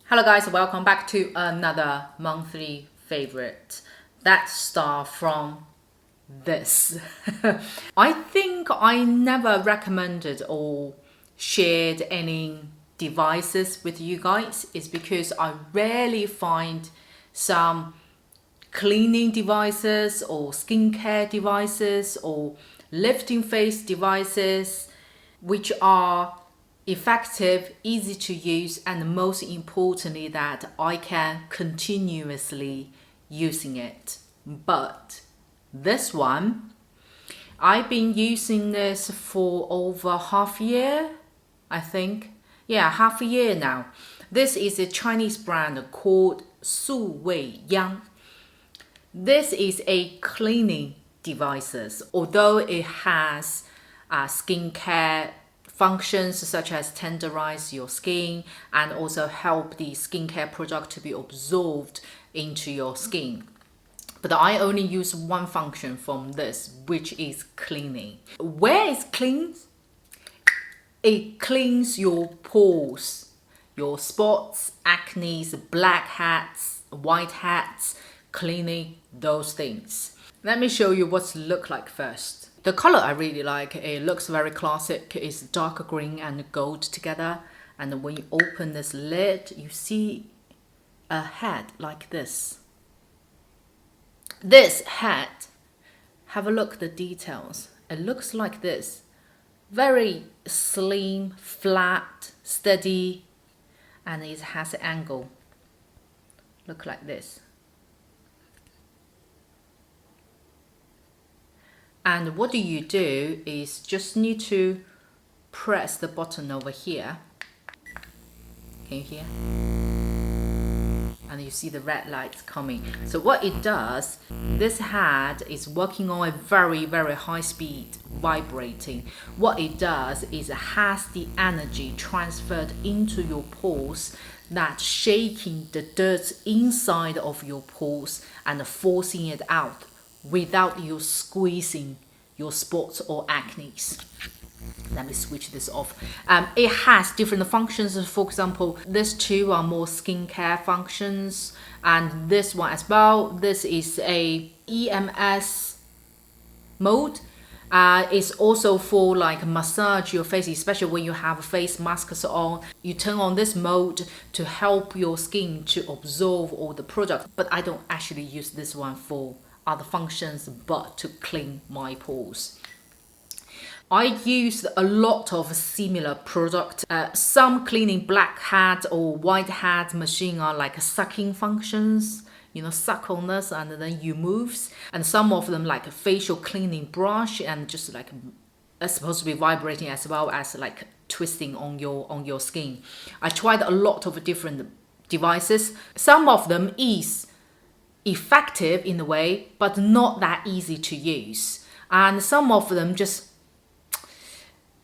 Hello guys, welcome back to another monthly favorite. That starts from this. I think I never recommended or shared any devices with you guys. It's because I rarely find some cleaning devices or skincare devices or lifting face devices which are effective, easy to use, and most importantly that I can continuously using it. But this one, I've been using this for over half a year, I think. Yeah, half a year now. This is a Chinese brand called SuWeiYang. This is a cleaning devices, although it has skincare functions such as tenderize your skin and also help the skincare product to be absorbed into your skin. But I only use one function from this, which is cleaning. Where it cleans? It cleans your pores, your spots, acne, blackheads, whiteheads, cleaning those things. Let me show you what's look like first. The color I really like, it looks very classic. It's dark green and gold together. And when you open this lid, you see a head like this. This head, have a look at the details. It looks like this. Very slim, flat, steady, and it has an angle. Look like this. And what you do is just need to press the button over here. Can you hear? And you see the red lights coming. So what it does, this head is working on a very, very high speed, vibrating. What it does is it has the energy transferred into your pores, that's shaking the dirt inside of your pores and forcing it out without you squeezing your spots or acne. Let me switch this off. It has different functions. For example, these two are more skincare functions, and this one as well. This is a EMS mode. It's also for like massage your face, especially when you have face masks on. You turn on this mode to help your skin to absorb all the product. But I don't actually use this one for other functions but to clean my pores. I used a lot of similar products. Some cleaning blackhead or whitehead machine are like sucking functions, you know, suck on this and then you moves. And some of them like a facial cleaning brush and just like it's supposed to be vibrating as well as like twisting on your skin. I tried a lot of different devices. Some of them is effective in a way, but not that easy to use. And some of them just,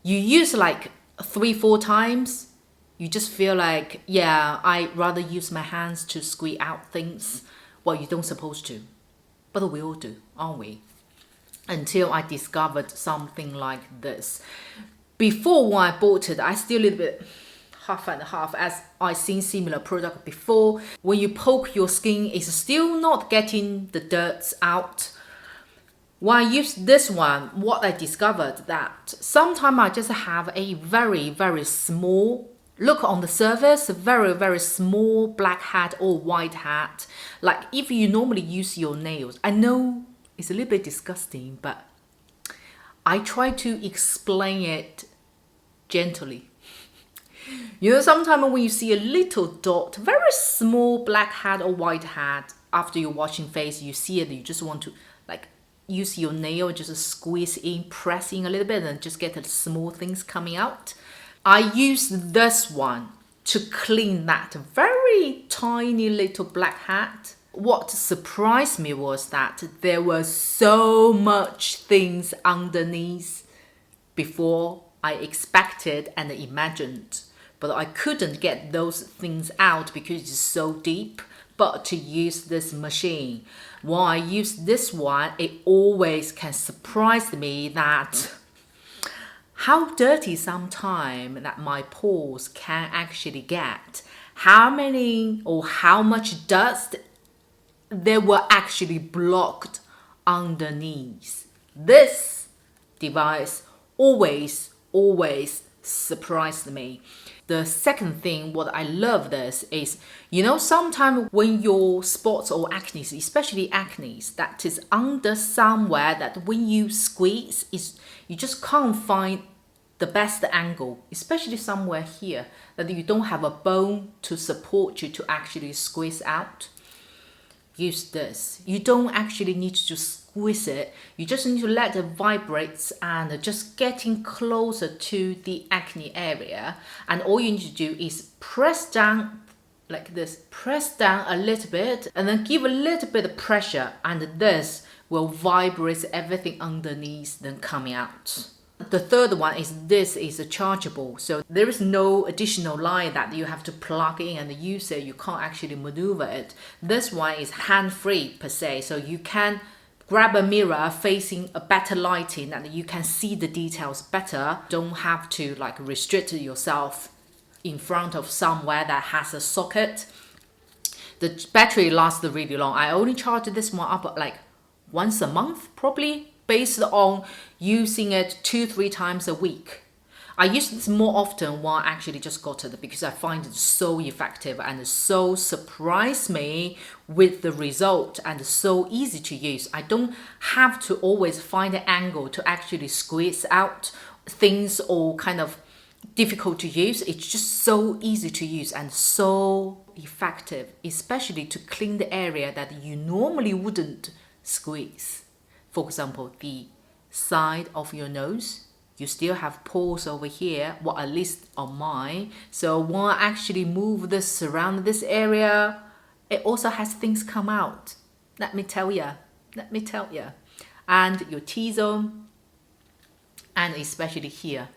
you use like 3-4 times, you just feel like, yeah, I rather use my hands to squeeze out things. Well, you don't supposed to, but we all do, aren't we? Until I discovered something like this. Before when I bought it, I still a little bit half and half, as I seen similar product before. When you poke your skin, it's still not getting the dirt out. When I used this one, what I discovered that sometimes I just have a very, very small, look on the surface, very, very small black hat or white hat. Like if you normally use your nails, I know it's a little bit disgusting, but I try to explain it gently. You know, sometimes when you see a little dot, very small black hat or white hat, after you're washing face, you see it, you just want to like use your nail, just squeeze in, press in a little bit and just get the small things coming out. I use this one to clean that very tiny little black hat. What surprised me was that there were so much things underneath before I expected and imagined. But I couldn't get those things out because it's so deep. But to use this machine, when I use this one, it always can surprise me that how dirty sometimes that my pores can actually get, how many or how much dust they were actually blocked underneath. This device always surprised me. The second thing what I love this is, you know, sometimes when your spots or acne, especially acne, that is under somewhere that when you squeeze, you just can't find the best angle, especially somewhere here that you don't have a bone to support you to actually squeeze out. Use this. You don't actually need to squeeze it. You just need to let it vibrate and just getting closer to the acne area. And all you need to do is press down like this. Press down a little bit and then give a little bit of pressure, and this will vibrate everything underneath then coming out. The third one is this is a chargeable, so there is no additional line that you have to plug in and use it. You can't actually maneuver it. This one is hand-free per se, so you can grab a mirror facing a better lighting and you can see the details better. Don't have to like restrict yourself in front of somewhere that has a socket. The battery lasts really long. I only charge this one up like once a month probably, based on using it 2-3 times a week. I use this more often when I actually just got it because I find it so effective and so surprised me with the result and so easy to use. I don't have to always find an angle to actually squeeze out things or kind of difficult to use. It's just so easy to use and so effective, especially to clean the area that you normally wouldn't squeeze. For example, the side of your nose, you still have pores over here, well, at least on mine. So when I actually move this around this area, it also has things come out. Let me tell you. And your T-zone, and especially here.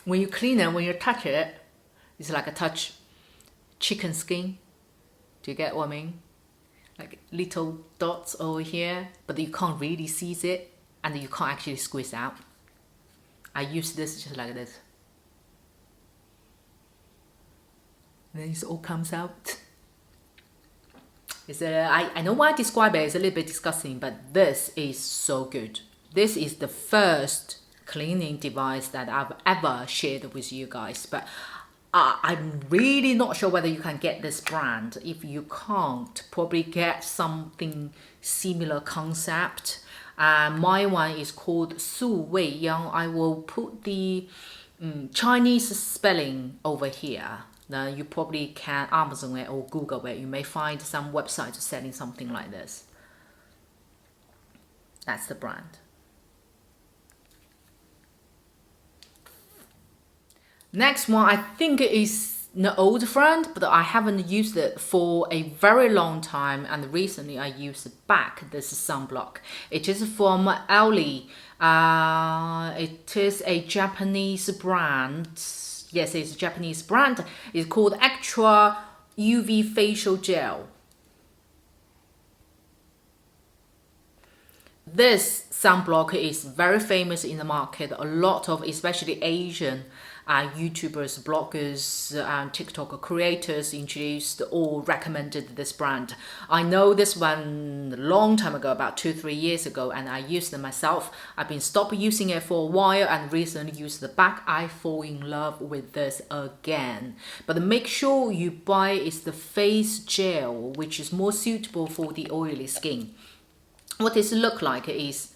When you clean it, when you touch it, it's like a touch chicken skin. Do you get what I mean? Like little dots over here, but you can't really see it and you can't actually squeeze out. I use this just like this. And then it all comes out. I know why I describe it, it's a little bit disgusting, but this is so good. This is the first cleaning device that I've ever shared with you guys, but I'm really not sure whether you can get this brand. If you can't, probably get something similar concept. My one is called SuWeiYang. I will put the Chinese spelling over here. Now you probably can Amazon it or Google it. You may find some websites selling something like this. That's the brand. Next one, I think is an old friend, but I haven't used it for a very long time, and recently I used it back. This is Sunblock. It is from ALLIE. It is a Japanese brand. Yes, it's a Japanese brand. It's called Extra UV Facial Gel. This sunblock is very famous in the market. A lot of, especially Asian YouTubers, bloggers, TikTok creators introduced or recommended this brand. I know this one a long time ago, about 2-3 years ago, and I used it myself. I've been stopped using it for a while and recently used it back. I fall in love with this again. But make sure you buy is the face gel, which is more suitable for the oily skin. What this look like is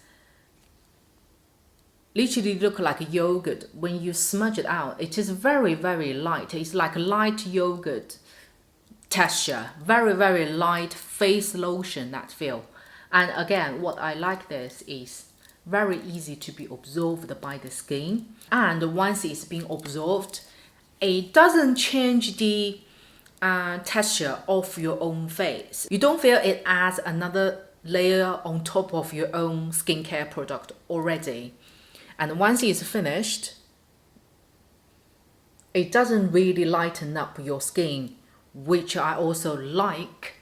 literally look like yogurt. When you smudge it out, it is very, very light. It's like a light yogurt texture. Very, very light face lotion, that feel. And again, what I like this is very easy to be absorbed by the skin. And once it's been absorbed, it doesn't change the texture of your own face. You don't feel it adds another layer on top of your own skincare product already. And once it's finished, it doesn't really lighten up your skin, which I also like,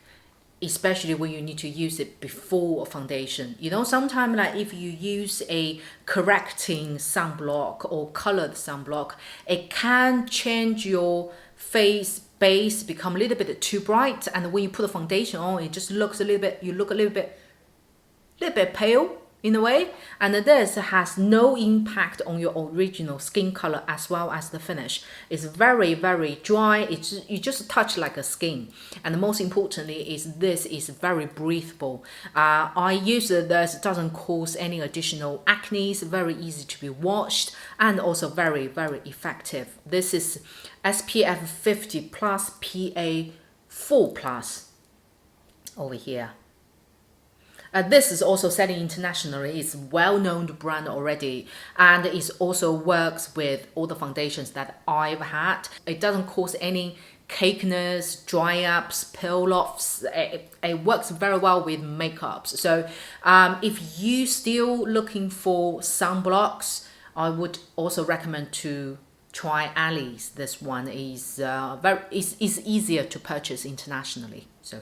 especially when you need to use it before a foundation. You know, sometimes like if you use a correcting sunblock or colored sunblock, it can change your face base become a little bit too bright, and when you put the foundation on, it just looks a little bit, you look a little bit pale in a way. And this has no impact on your original skin color as well as the finish. It's very, very dry. You just touch like a skin. And most importantly is this is very breathable. I use this, it doesn't cause any additional acne, it's very easy to be washed, and also very, very effective. This is SPF 50 plus PA 4 plus over here. This is also selling internationally. It's well-known brand already, and it also works with all the foundations that I've had. It doesn't cause any cakeness, dry ups, peel offs. It works very well with makeups. So if you still looking for sunblocks, I would also recommend to try ALLIE's. This one is is easier to purchase internationally. So.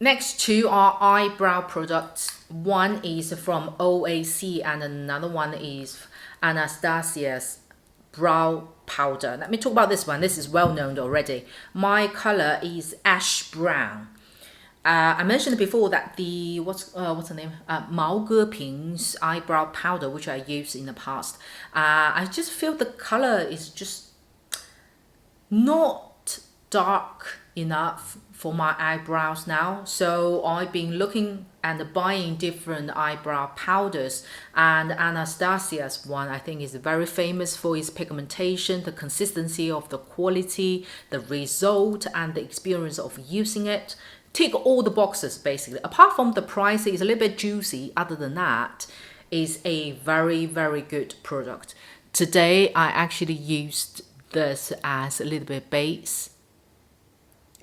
Next two are eyebrow products. One is from OAC and another one is Anastasia's brow powder. Let me talk about this one. This is well known already. My color is ash brown. I mentioned before that the what's the name? Mao Geping's eyebrow powder, which I used in the past. I just feel the color is just not dark enough for my eyebrows now, so I've been looking and buying different eyebrow powders, and Anastasia's one I think is very famous for its pigmentation, the consistency of the quality, the result, and the experience of using it. Tick all the boxes basically. Apart from the price is a little bit juicy, other than that, is a very, very good product. Today I actually used this as a little bit base.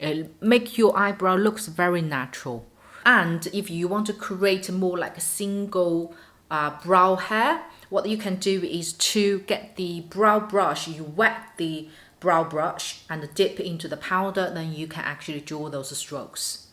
It make your eyebrow looks very natural. And if you want to create more like a single brow hair, what you can do is to get the brow brush, you wet the brow brush and dip into the powder, then you can actually draw those strokes.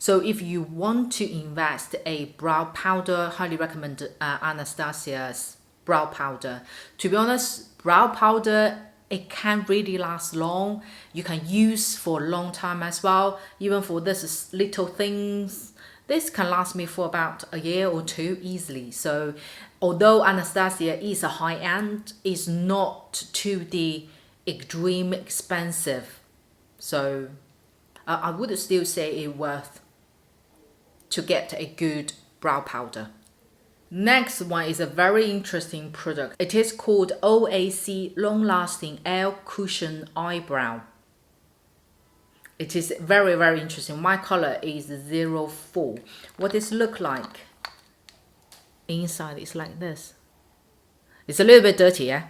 So if you want to invest a brow powder, highly recommend Anastasia's brow powder. To be honest, brow powder, it can really last long. You can use for a long time as well. Even for this little things, this can last me for about a year or two easily. So although Anastasia is a high end, it's not to the extreme expensive. So I would still say it's worth to get a good brow powder. Next one is a very interesting product. It is called OAC Long Lasting Air Cushion Eyebrow. It is very, very interesting. My color is 04. What does it look like? Inside it's like this. It's a little bit dirty, yeah?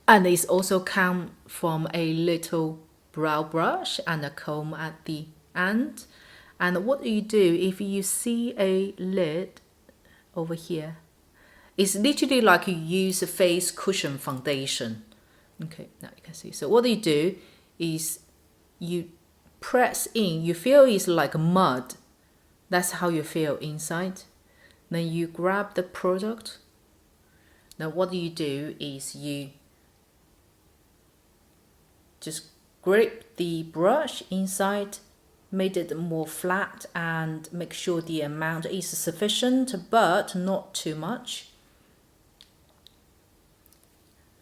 And it's also come from a little brow brush and a comb at the end. And what you do, if you see a lid over here, it's literally like you use a face cushion foundation. Okay, now you can see. So what you do is you press in, you feel it's like mud. That's how you feel inside. Then you grab the product. Now what you do is you just grip the brush inside, made it more flat, and make sure the amount is sufficient but not too much.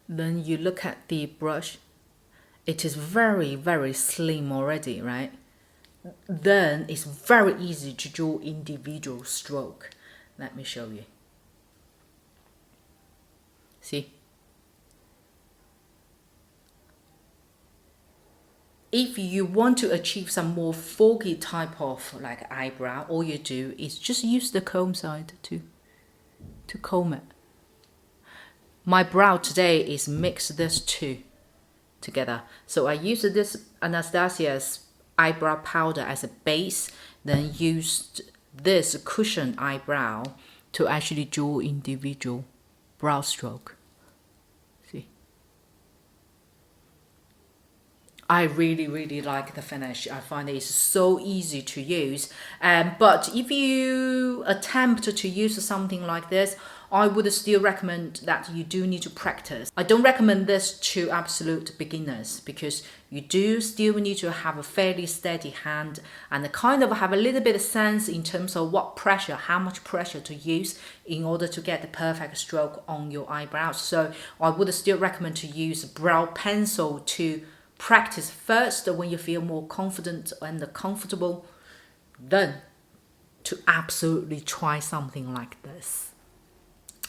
Then you look at the brush. It is very, very slim already, right? Then it's very easy to draw individual stroke. Let me show you. See? If you want to achieve some more foggy type of like eyebrow, all you do is just use the comb side to comb it. My brow today is mixed this two together. So I used this Anastasia's eyebrow powder as a base, then used this cushion eyebrow to actually draw individual brow stroke. I really, really like the finish. I find it's so easy to use. But if you attempt to use something like this, I would still recommend that you do need to practice. I don't recommend this to absolute beginners because you do still need to have a fairly steady hand and kind of have a little bit of sense in terms of what pressure, how much pressure to use in order to get the perfect stroke on your eyebrows. So I would still recommend to use brow pencil to practice first when you feel more confident and comfortable, then to absolutely try something like this.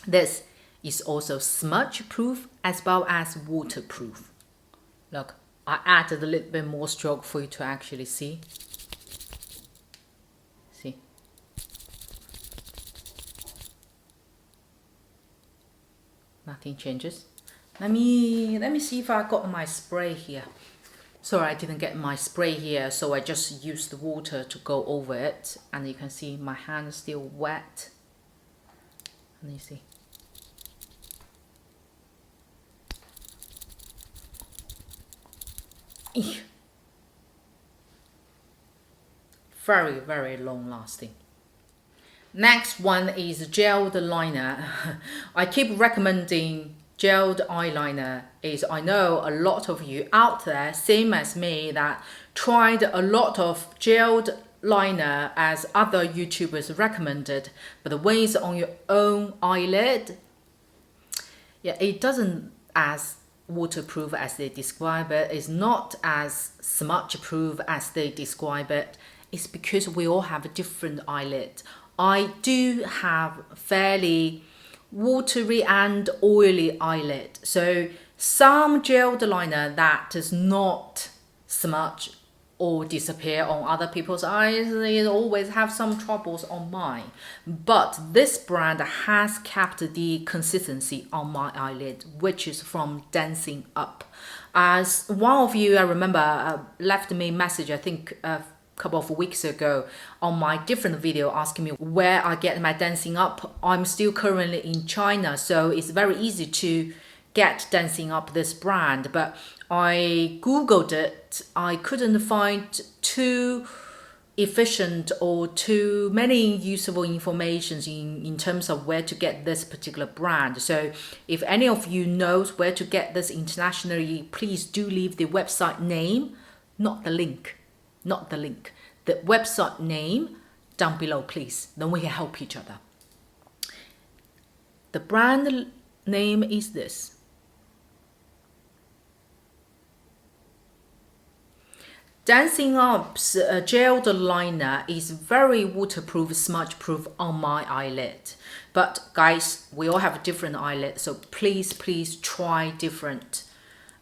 This is also smudge proof as well as waterproof. Look, I added a little bit more stroke for you to actually see. See? Nothing changes. Let me see if I got my spray here. Sorry, I didn't get my spray here, so I just used the water to go over it. And you can see my hand is still wet. And you see. Very, very long lasting. Next one is gelled liner. I keep recommending gelled eyeliner is I know a lot of you out there, same as me, that tried a lot of gelled liner as other YouTubers recommended, but when it's on your own eyelid, yeah, it doesn't as waterproof as they describe it. It's not as smudge proof as they describe it. It's because we all have a different eyelid. I do have fairly watery and oily eyelid. So some gelled liner that does not smudge or disappear on other people's eyes, they always have some troubles on mine. But this brand has kept the consistency on my eyelid, which is from Dancing Up. As one of you, I remember, left me a message, I think couple of weeks ago on my different video asking me where I get my Dancing Up. I'm still currently in China, so it's very easy to get Dancing Up, this brand, but I googled it. I couldn't find too efficient or too many useful information in terms of where to get this particular brand. So if any of you knows where to get this internationally, please do leave the website name, not the link. The website name down below, please. Then we can help each other. The brand name is this. Dancing Up's gelled liner is very waterproof, smudge proof on my eyelid. But guys, we all have a different eyelid, so please try different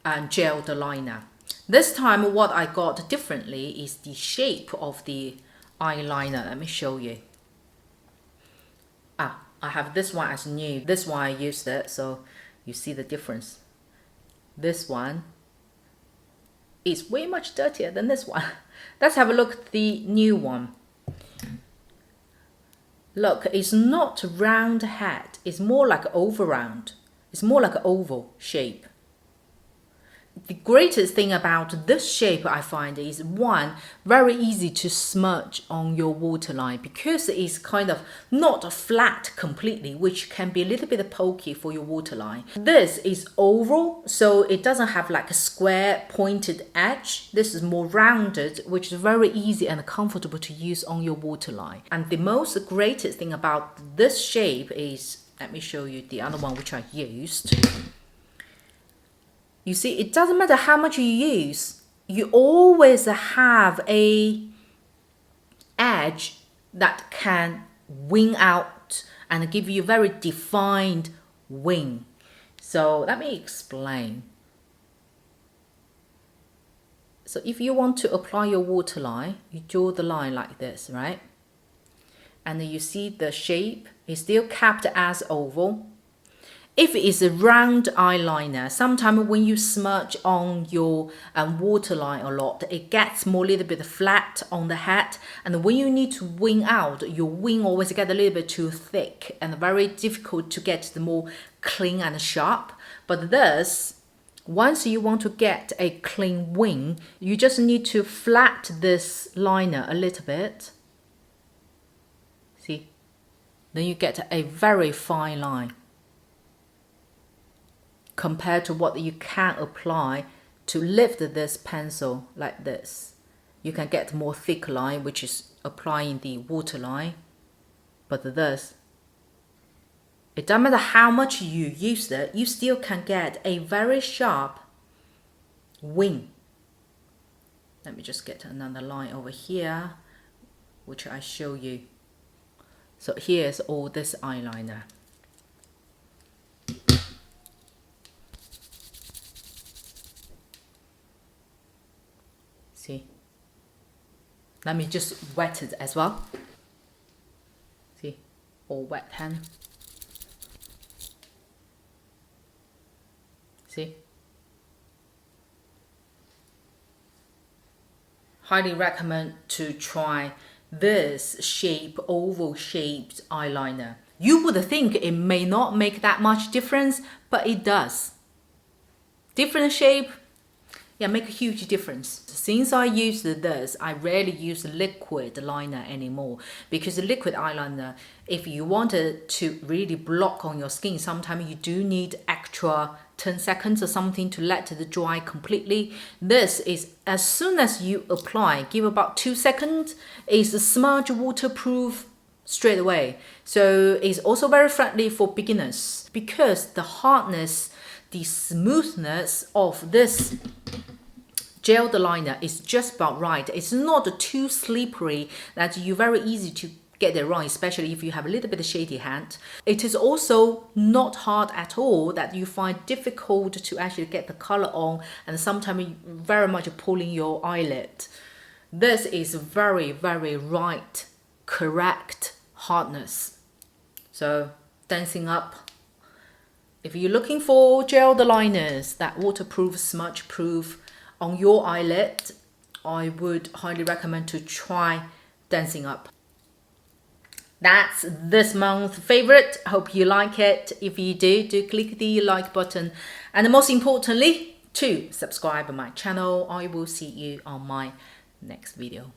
gelled liner. This time what I got differently is the shape of the eyeliner. Let me show you. I have this one as new. This one I used it, so you see the difference. This one is way much dirtier than this one. Let's have a look at the new one. Look, it's not round head. It's more like oval round. It's more like an oval shape. The greatest thing about this shape I find is, one, very easy to smudge on your waterline because it is kind of not flat completely, which can be a little bit pokey for your waterline. This is oval, so it doesn't have like a square pointed edge. This is more rounded, which is very easy and comfortable to use on your waterline. And the most greatest thing about this shape is, let me show you the other one which I used. You see, it doesn't matter how much you use, you always have a edge that can wing out and give you a very defined wing. So let me explain. So if you want to apply your waterline, you draw the line like this, right? And then you see the shape is still kept as oval. If it is a round eyeliner, sometimes when you smudge on your waterline a lot, it gets more little bit flat on the head. And when you need to wing out, your wing always get a little bit too thick and very difficult to get the more clean and sharp. But this, once you want to get a clean wing, you just need to flat this liner a little bit. See? then you get a very fine line compared to what you can apply to lift this pencil like this. You can get more thick line, which is applying the waterline, but this, it doesn't matter how much you use it, you still can get a very sharp wing. Let me just get another line over here, which I show you. So here's all this eyeliner. See? Let me just wet it as well. See? All wet hand. See? Highly recommend to try this shape, oval shaped eyeliner. You would think it may not make that much difference, but it does. Different shape, yeah, make a huge difference. Since I used this, I rarely use liquid liner anymore, because the liquid eyeliner, if you wanted to really block on your skin, sometimes you do need extra 10 seconds or something to let it dry completely. This is, as soon as you apply, give about 2 seconds, it's smudge waterproof straight away. So it's also very friendly for beginners, because the hardness, the smoothness of this gel liner is just about right. It's not too slippery that you're very easy to get it wrong, especially if you have a little bit of shady hand. It is also not hard at all that you find difficult to actually get the color on, and sometimes very much pulling your eyelid. This is very, very right, correct hardness. So dancing up. If you're looking for gel liners that waterproof, smudge proof on your eyelid, I would highly recommend to try Dancing Up. That's this month's favorite. Hope you like it. If you do click the like button, and most importantly, to subscribe to my channel. I will see you on my next video.